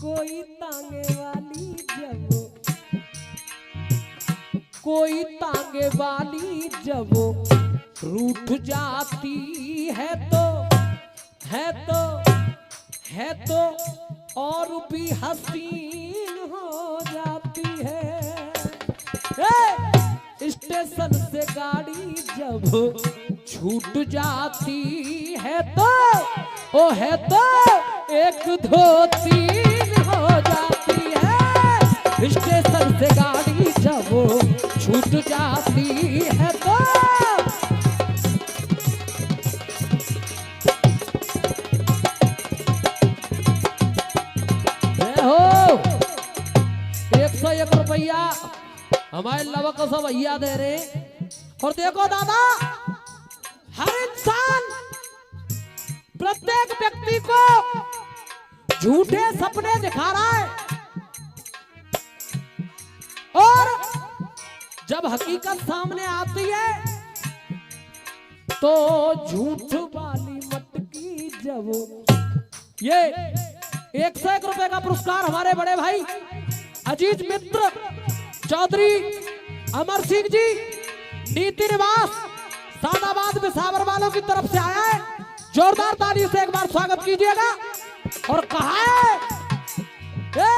कोई तांगे वाली जब कोई तांगे वाली जब रूठ जाती है तो और भी हसीन हो जाती है। स्टेशन से गाड़ी जब छूट जाती है तो ओ है तो एक दो तीन हो जाती है। स्टेशन से गाड़ी जब छूट जाती है तो हो 101 रुपया हमारे लवक सब भैया दे रहे। और देखो दादा, हर इंसान प्रत्येक व्यक्ति को झूठे सपने दिखा रहा है और जब हकीकत सामने आती है तो झूठ वाली मटकी जब ये 101 रुपए का पुरस्कार हमारे बड़े भाई अजीज मित्र चौधरी अमर सिंह जी नीति निवास सादाबाद विसावर वालों की तरफ से आया है। जोरदार ताली से एक बार स्वागत कीजिएगा। और कहा है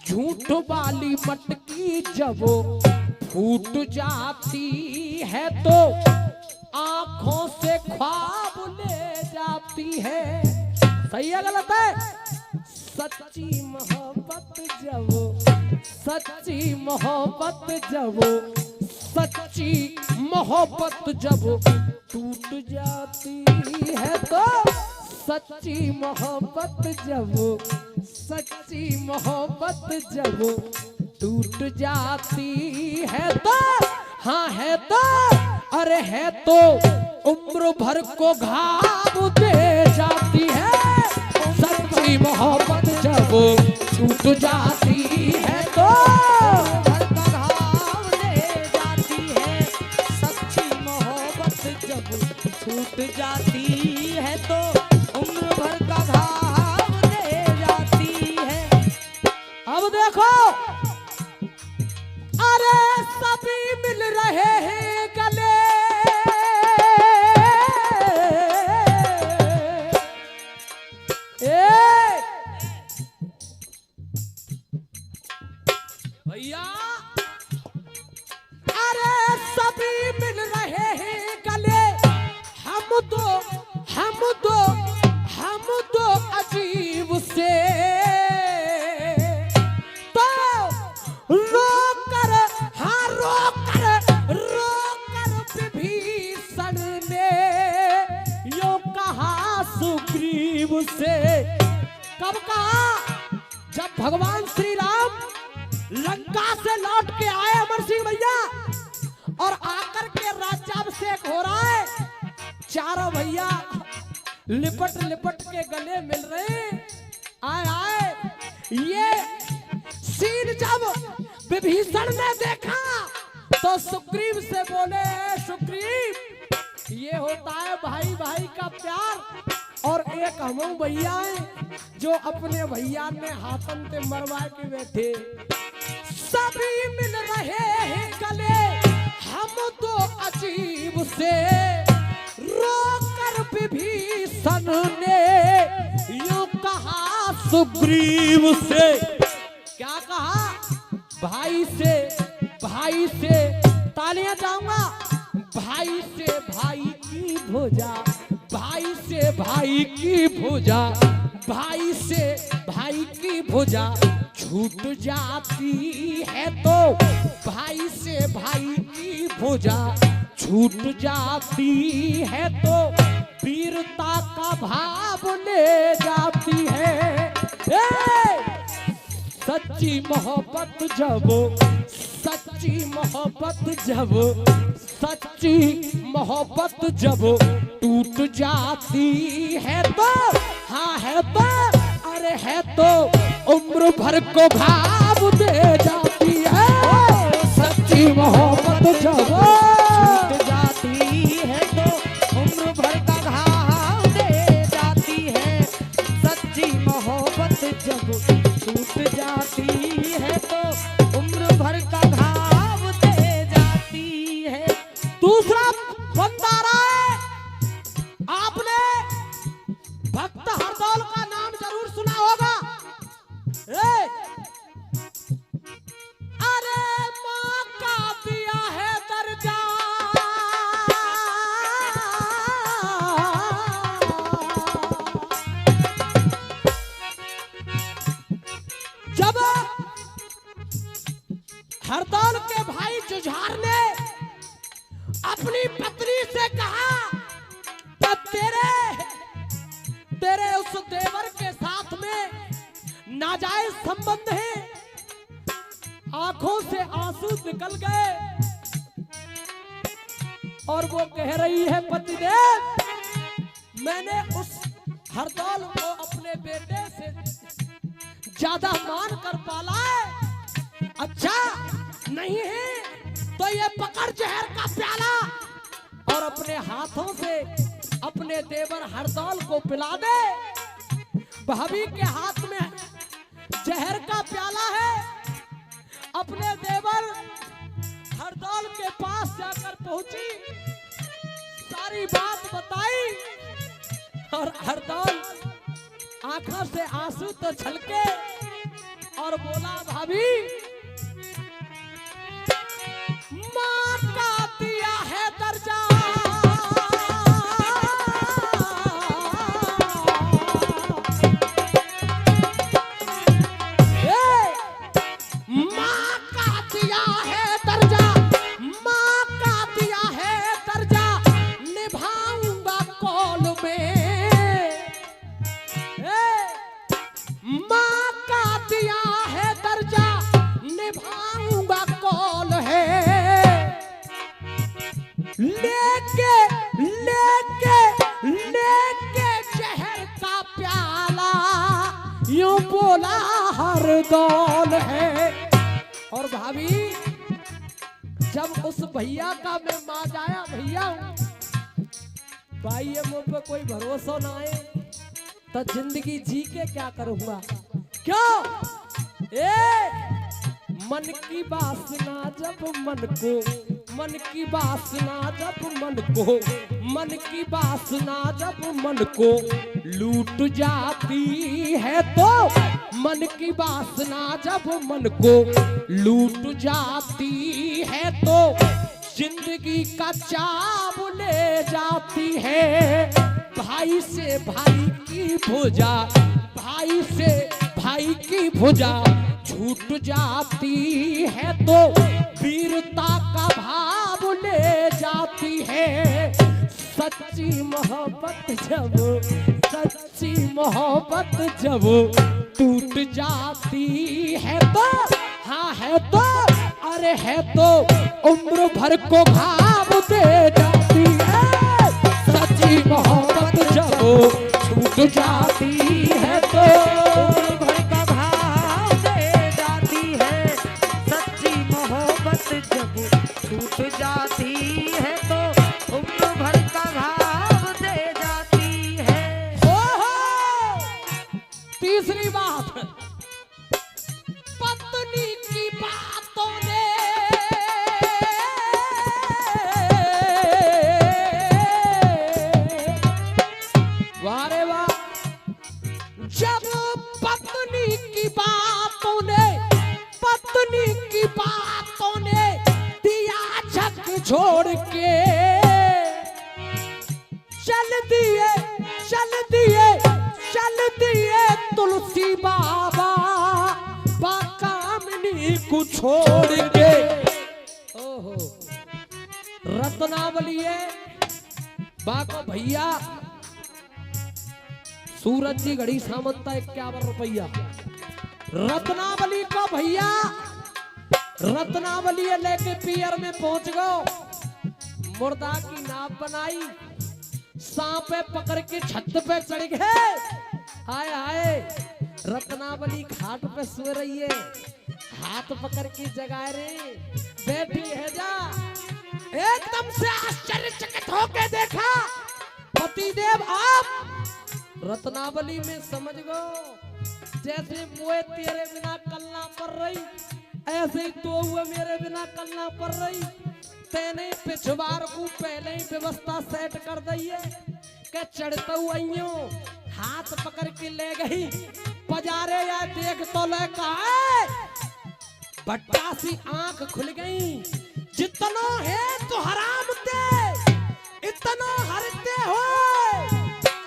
झूठ वाली मटकी जब फूट जाती है तो आंखों से ख्वाब ले जाती है। सही है गलत है? सच्ची मोहब्बत जब सच्ची मोहब्बत जब टूट जाती है तो सच्ची मोहब्बत जब टूट जाती है तो हाँ है तो अरे है तो उम्र भर को घाव दे जाती है। सच्ची मोहब्बत जब छूट जाती है तो घाव दे जाती है। सच्ची मोहब्बत जब छूट जाती है तो उम्र भर का घाव दे जाती है। अब देखो, अरे सभी मिल रहे हैं गले भैया, अरे सभी मिल रहे हैं गले हम तो अजीब से तो रोकर विभीषण ने यो कहा सुग्रीव से। कब कहा? जब भगवान श्री राम लंका से लौट के आए अमर सिंह भैया और आकर के राज्याभिषेक हो रहा है। चारों भैया लिपट के गले मिल रहे। आए ये सीन जब विभीषण ने देखा तो सुग्रीव से बोले, सुग्रीव ये होता है भाई भाई का प्यार। और एक हम भैया जो अपने भैया ने हाथन पे मरवा के बैठे। सभी मिल रहे हैं गले हम तो अजीब से रोकर विभीषण ने यूं कहा सुग्रीव से। क्या कहा? भाई से तालियां चाहूंगा। भाई से भाई की भुजा, भाई से भाई की भुजा, भाई से भाई की भुजा छूट जाती है तो भाई से भाई की भुजा छूट जाती है तो वीरता का भाव ले जाती है। सच्ची मोहब्बत जब टूट जाती है तो हाँ है तो अरे है तो उम्र भर को घाव दे जाती है। सच्ची मोहब्बत जब छूट जाती है तो उम्र भर का घाव दे जाती है। सच्ची मोहब्बत मोहब्बत जब टूट जाती है तो उम्र भर का घाव दे जाती है। दूसरा बंदा रहा है, आपने भक्त हरदौल का नाम जरूर सुना होगा। अरे माँ का दिया है दर्जा, जब हरदौल के भाई जुझार ने अपनी पत्नी से कहा तब तेरे उस देवर के साथ में नाजायज संबंध है, आंखों से आंसू निकल गए और वो कह रही है पतिदेव, मैंने उस हरदौल को अपने बेटे से ज्यादा मान कर पाला है। अच्छा नहीं है तो ये पकड़ जहर का प्याला और अपने हाथों से अपने देवर हरदौल को पिला दे। भाभी के हाथ में जहर का प्याला है, अपने देवर हरदौल के पास जाकर पहुंची, सारी बात बताई और हरदौल आंखों से आंसू तो छलके और बोला भाभी माँ का दिया है दर्जा, माँ का दिया है दर्जा, माँ का दिया है दर्जा, निभाऊंगा कौल में। माँ का दिया है दर्जा, निभाऊंगा कौल है। लेके लेके लेके जहर का प्याला यूं बोला हरदौल है। और भाभी जब उस भैया का मैं मां जाया, भैया भाई ये मुझ पे कोई भरोसा ना आए तो जिंदगी जी के क्या करूंगा। क्यों मन की वासना जब मन को, मन की वासना जब मन को, मन की वासना जब मन को लूट जाती है तो, मन की वासना जब मन को लूट जाती है तो जिंदगी का चाव ले जाती है। भाई से भाई की भुजा, भाई से भाई की भुजा छूट जाती है तो वीरता का भाव ले जाती है। सच्ची मोहब्बत जब, सच्ची मोहब्बत जब टूट जाती है तो, हाँ है तो, अरे है तो उम्र भर को घाव दे जाती है। सच्ची मोहब्बत जब छूट जाती है तो उम्र भर का घाव दे जाती है। सच्ची मोहब्बत जब छूट जाती है तो उम्र भर का घाव दे जाती है। ओहो! तीसरी बात, पत्नी की बातों ने वाह रे वाह, जब पत्नी की बातों ने, पत्नी की बातों ने दिया झक छोड़ के, चल दिए चल दिए चल दिए तुलसी बाबा बाकामनी को छोड़ के। ओहो रत्नावली बाको भैया, सूरज जी घड़ी सामंता 51 रुपया। रत्नावली को भैया, रत्नावली लेके पियर में पहुंच गो, मुर्दा की नाव बनाई, सांपे पकड़ के छत पे चढ़ गए। हाय हाय, रत्नावली घाट पे सो रही है, हाथ पकड़ के जगा रे, बैठी है जा। एकदम से आश्चर्यचकित होके देखा, पतिदेव आप रत्नावली में समझ गो जैसे मोए तेरे बिना कलना पड़ रही, ऐसे ही तो हुए मेरे बिना कलना पड़ रही। तेने पिछवार को पहले ही व्यवस्था सेट कर दी है के चढ़ते हुए हाथ पकड़ के ले गई पजारे या देख तो ले कहा बट्टा सी आंख खुल गई। जितना है तो हराम दे इतना हरते हो,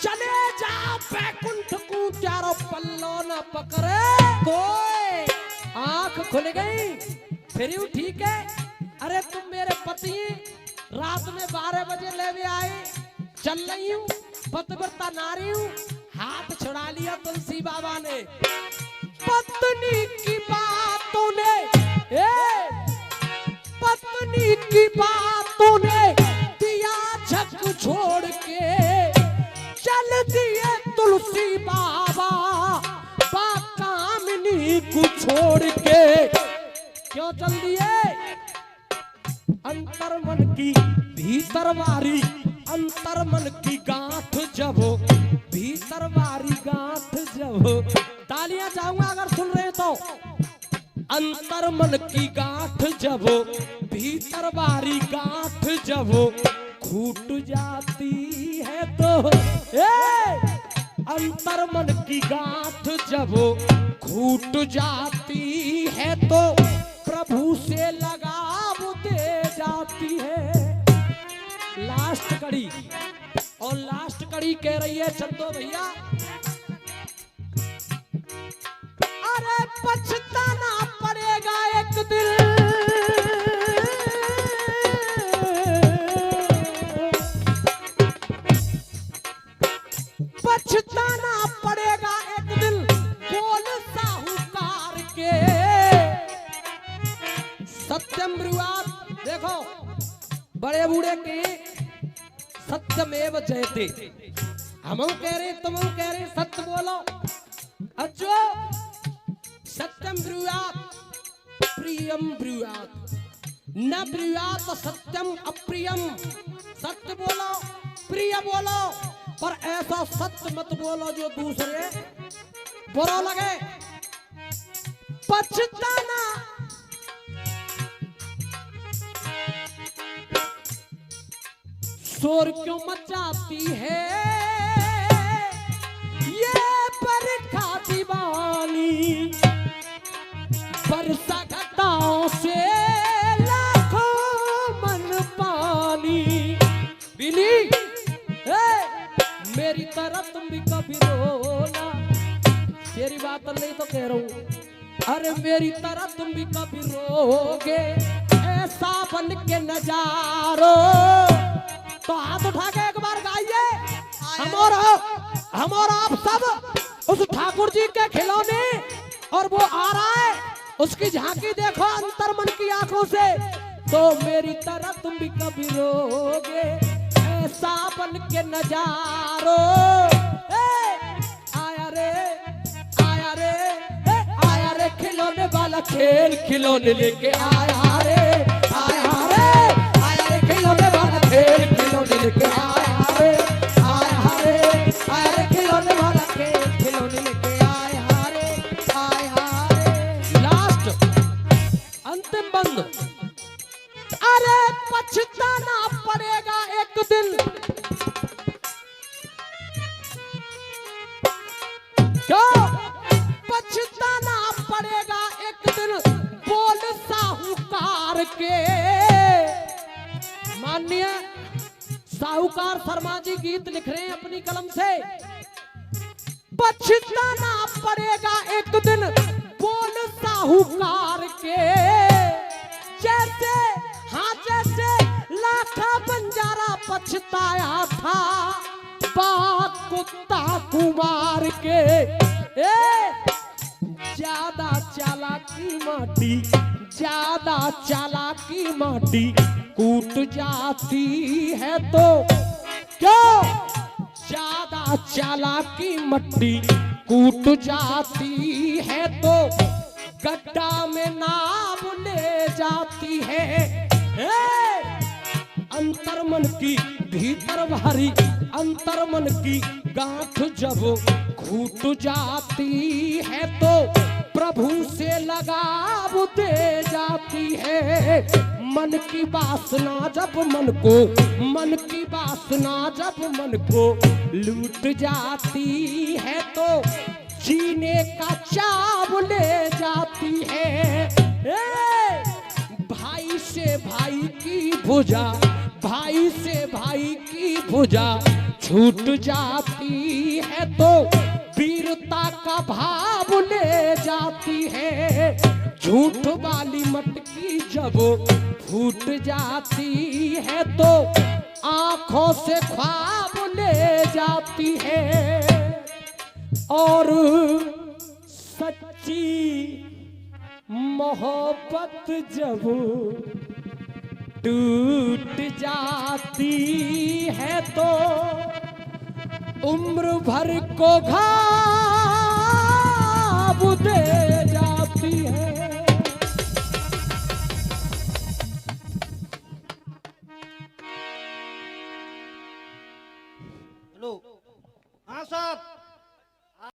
चले जा बैकुंठ को चारों पल्लो न पकड़े कोई। आंख खुल गई फिर यूं ठीक है। अरे तुम मेरे पति रात में 12 बजे लेवे आए, चल रही हूँ पतिव्रता नारी हूँ। हाथ छुड़ा लिया तुलसी बाबा ने। पत्नी की बातों ने पत्नी की बातों ने दिया झक छोड़ के, चल दिए तुलसी बाबा बाकामिनी को छोड़ के। क्यों चल दिए? अंतर मन की भीतर वारी, अंतर मन की गांठ जब हो, भीतर वारी गांठ जब हो। तालियां चाहूंगा अगर सुन रहे तो। अंतर मन की गांठ जब हो, भीतर वारी गांठ जब हो, छूट जाती है तो अंतर मन की गांठ जब छूट जाती है तो प्रभु से लगाव दे जाती है। लास्ट कड़ी, और लास्ट कड़ी कह रही है चंदो भैया, अरे पछताना पड़ेगा एक दिन, पछताना पड़ेगा एक दिन बोल साहूकार के। सत्यम ब्रुवात देखो बड़े बूढ़े के सत्यमेव जयते। हम कह रहे तुम कह रहे सत्य बोलो। अजो सत्यम ब्रुवात प्रियम ब्रुवात, न ब्रुवात सत्यम अप्रियम। सत्य बोलो प्रिय बोलो, पर ऐसा सत्य मत बोलो जो दूसरे बुरा लगे। पछताना शोर क्यों मचाती है ये बरखा दीवानी, बरसा घटाओं से लाखों मन पानी। बिली मेरी तरह तुम भी कभी रोना, तेरी बात नहीं तो कह रहा हूँ। अरे मेरी तरह तुम भी कभी रोगे ऐसा बन के नजारो। तो हाथ उठा के एक बार गाइए हम और आप सब उस ठाकुर जी के खिलौने, और वो आ रहा है उसकी झांकी देखो अंतर मन की आंखों से। तो मेरी तरह तुम भी कभी रोगे ऐसा बन के नजारो। आया रे आया रे आया रे खिलौने वाला खेल खिलौने लेके आया रे, आया रे आया रे खिलौने वाला खेल खिलौने लेके आया रे, आया रे आया रे खिलौने वाला खेल खिलौने लेके आया रे, आया रे। लास्ट अंतिम बंद। अरे पछताना पड़ेगा एक दिन, क्यों पछताना पड़ेगा एक दिन बोल साहूकार के। माननीय साहूकार शर्मा जी गीत लिख रहे हैं अपनी कलम से। पछताना पड़ेगा एक दिन बोल साहूकार के। जैसे हाँ जैसे लाखा बंजारा पछताया था बात कुत्ता कुमार के। ज्यादा चालाकी माटी, ज्यादा चालाकी माटी कूट जाती है तो क्यों, ज्यादा चालाकी मट्टी कूट जाती है तो गड्ढा में नाम ले जाती है। अंतर मन की भीतर भारी, अंतर मन की गांठ जब छूट जाती है तो प्रभु से लगाव दे जाती है। मन की वासना जब मन की वासना जब मन को लूट जाती है तो जीने का चाव ले जाती है। भाई से भाई की भुजा, भाई से भाई की भुजा छूट जाती है तो वीरता का भाव ले जाती है। झूठ वाली मटकी जब फूट जाती है तो आंखों से ख्वाब ले जाती है। और सच्ची मोहब्बत जब टूट जाती है तो उम्र भर को घाव दे जाती है। हेलो, हाँ साहब।